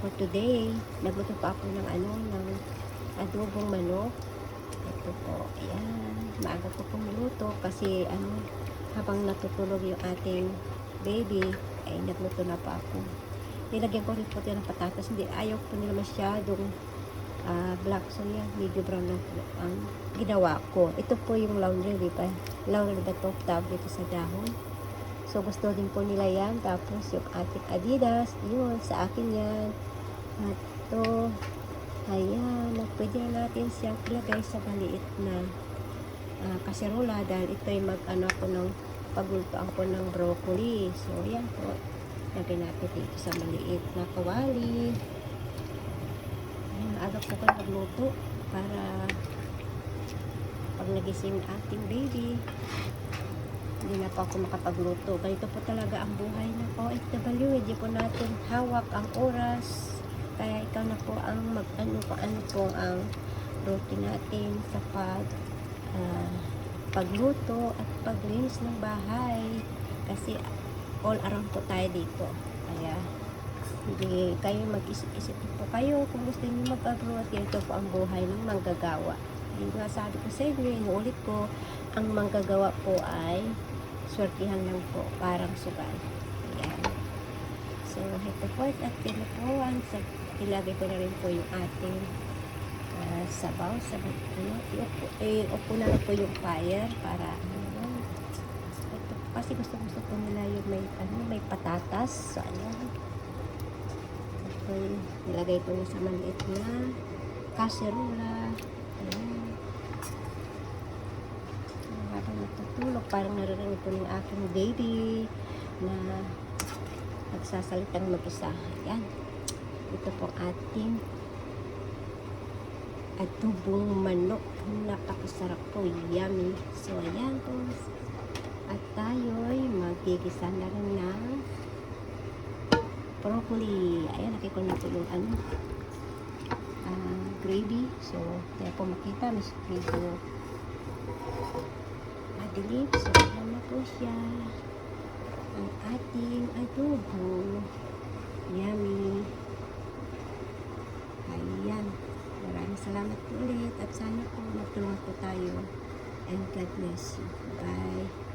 for today. Nagluto pa ako ng ng adobong manok. Ito po, ayan. Maaga ko pong luto kasi habang natutulog yung ating baby, ay nagluto na pa ako. Nilagyan ko rin po ng patatas. Hindi, ayaw po nila masyadong black. So yan, medyo brown lang po ang ginawa ko. Ito po yung laundry, di ba? Laundry ba ito? Tab dito sa dahon. So gusto din po nila yan. Tapos yung ating Adidas, yun, sa akin yan. At ito, ayan, pwede na natin siyang ilagay sa maliit na kaserola dahil ito ay ako ng paglulutoan ko ng broccoli. So yan po, lagay natin dito sa maliit na kawali. Ayan, aga po ko nagluto para pag nagising ating baby, hindi na po ako makapagluto. Ganito po talaga ang buhay ng OFW. Hindi po natin hawak ang oras. Kaya ikaw na po ang ano po ang routine natin sa pagluto at paglinis ng bahay. Kasi all around po tayo dito. Kaya hindi kayo mag-isip-isip po kayo kung gusto niyo mag-abroad. Ito po ang buhay ng manggagawa. Yung nga sabi ko sa inyo, inuulit ko, ang manggagawa po ay swertihan lang po, parang sugal. Ayan. So, ito po at tinupuan. Ilagay ko na rin po yung ating sabaw. Iupo na lang po yung fire para ito, kasi gusto po nila yung may patatas. So, ayan. Ito, nilagay ko na sa maliit na kaserola. Ayan. Habang natutulog, parang naririnig ko ng aking baby na nagsasalitang mag-isa. Ayan. Ito po ating adobong manok. Napakasarap po. Yummy. So, ayan po. At tayo'y magigisa na rin ng broccoli. Ayan, nakikita na po yung gravy. So, kaya po makita, mas medyo madilim. So, ayan na po siya. Ang ating adobo. Yummy. Ayan. Maraming salamat po ulit. At sana po magtulungan po tayo. And God bless you. Bye.